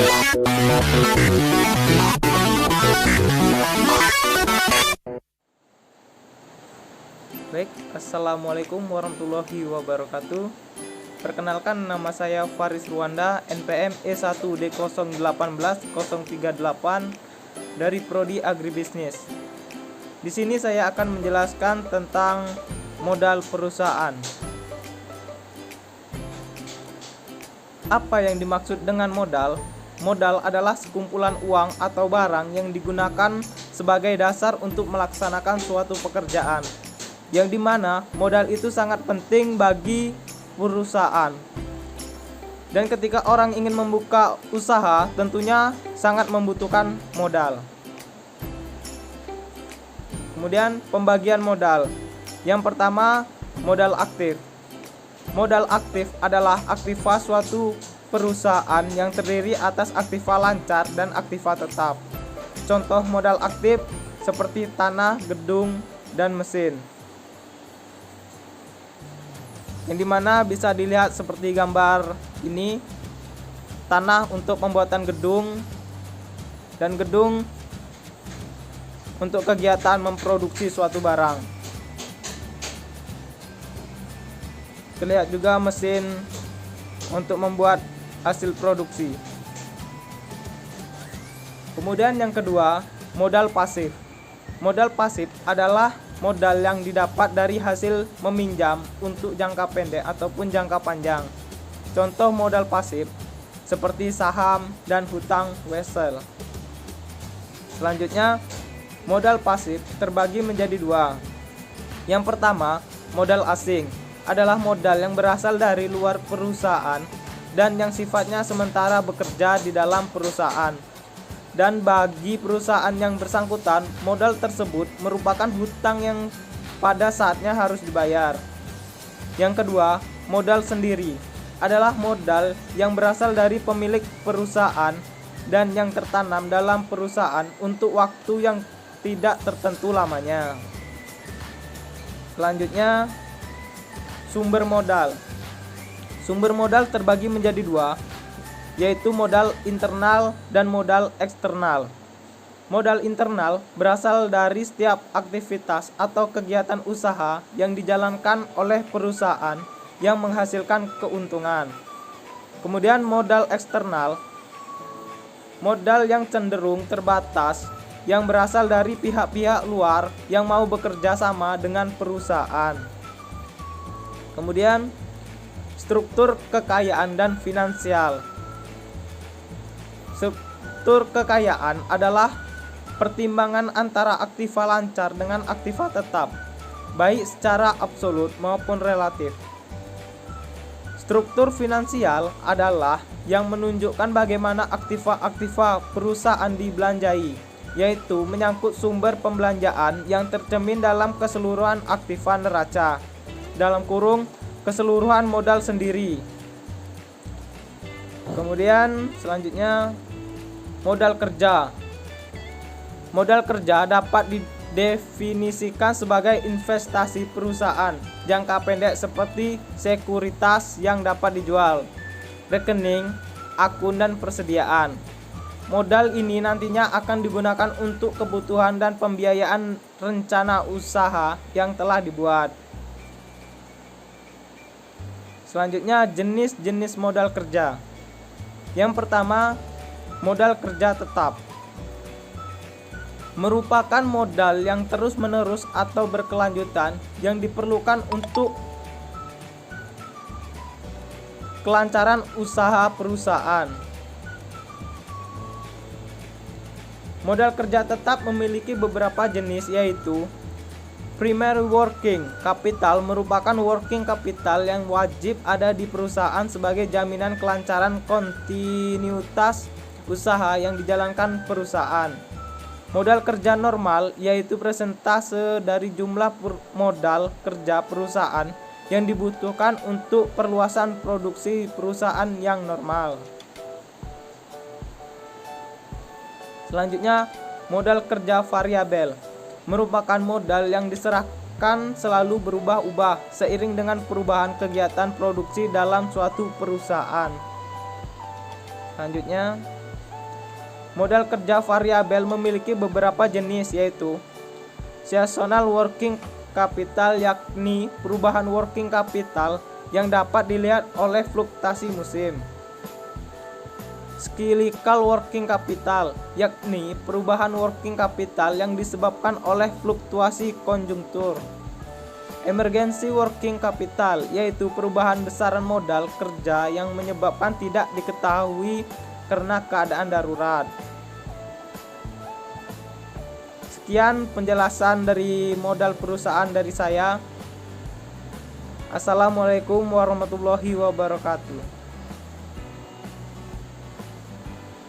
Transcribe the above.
Baik, assalamualaikum warahmatullahi wabarakatuh. Perkenalkan, nama saya Faris Ruanda, NPM E1D018-038 dari Prodi Agribisnis. Di sini saya akan menjelaskan tentang modal perusahaan. Apa yang dimaksud dengan modal? Modal adalah sekumpulan uang atau barang yang digunakan sebagai dasar untuk melaksanakan suatu pekerjaan, yang dimana modal itu sangat penting bagi perusahaan. Dan ketika orang ingin membuka usaha, tentunya sangat membutuhkan modal. Kemudian pembagian modal. Yang pertama, modal aktif. Modal aktif adalah aktiva suatu perusahaan yang terdiri atas aktiva lancar dan aktiva tetap. Contoh modal aktif seperti tanah, gedung, dan mesin, yang dimana bisa dilihat seperti gambar ini, tanah untuk pembuatan gedung, dan gedung untuk kegiatan memproduksi suatu barang. Terlihat juga mesin untuk membuat hasil produksi. Kemudian yang kedua, modal pasif. Modal pasif adalah modal yang didapat dari hasil meminjam untuk jangka pendek ataupun jangka panjang. Contoh modal pasif seperti saham dan hutang wesel. Selanjutnya, modal pasif terbagi menjadi dua. Yang pertama, modal asing adalah modal yang berasal dari luar perusahaan dan yang sifatnya sementara bekerja di dalam perusahaan. Dan bagi perusahaan yang bersangkutan, modal tersebut merupakan hutang yang pada saatnya harus dibayar. Yang kedua, modal sendiri adalah modal yang berasal dari pemilik perusahaan dan yang tertanam dalam perusahaan untuk waktu yang tidak tertentu lamanya. Selanjutnya, sumber modal. Sumber modal terbagi menjadi dua, yaitu modal internal dan modal eksternal. Modal internal berasal dari setiap aktivitas atau kegiatan usaha yang dijalankan oleh perusahaan yang menghasilkan keuntungan. Kemudian modal eksternal, modal yang cenderung terbatas yang berasal dari pihak-pihak luar yang mau bekerja sama dengan perusahaan. Kemudian struktur kekayaan dan finansial. Struktur kekayaan adalah pertimbangan antara aktiva lancar dengan aktiva tetap, baik secara absolut maupun relatif. Struktur finansial adalah yang menunjukkan bagaimana aktiva-aktiva perusahaan dibelanjai, yaitu menyangkut sumber pembelanjaan yang tercermin dalam keseluruhan aktiva neraca, dalam kurung keseluruhan modal sendiri. Kemudian selanjutnya, modal kerja. Modal kerja dapat didefinisikan sebagai investasi perusahaan jangka pendek seperti sekuritas yang dapat dijual, rekening, akun, dan persediaan. Modal ini nantinya akan digunakan untuk kebutuhan dan pembiayaan rencana usaha yang telah dibuat. Selanjutnya, jenis-jenis modal kerja. Yang pertama, modal kerja tetap merupakan modal yang terus-menerus atau berkelanjutan yang diperlukan untuk kelancaran usaha perusahaan. Modal kerja tetap memiliki beberapa jenis, yaitu primary working capital merupakan working capital yang wajib ada di perusahaan sebagai jaminan kelancaran kontinuitas usaha yang dijalankan perusahaan. Modal kerja normal yaitu persentase dari jumlah modal kerja perusahaan yang dibutuhkan untuk perluasan produksi perusahaan yang normal. Selanjutnya, modal kerja variabel merupakan modal yang diserahkan selalu berubah-ubah seiring dengan perubahan kegiatan produksi dalam suatu perusahaan. Selanjutnya, Modal kerja variabel memiliki beberapa jenis, yaitu seasonal working capital, yakni perubahan working capital yang dapat dilihat oleh fluktuasi musim. Cyclical working capital, yakni perubahan working capital yang disebabkan oleh fluktuasi konjungtur. Emergency working capital, yaitu perubahan besaran modal kerja yang menyebabkan tidak diketahui karena keadaan darurat. Sekian penjelasan dari modal perusahaan dari saya. Assalamualaikum warahmatullahi wabarakatuh.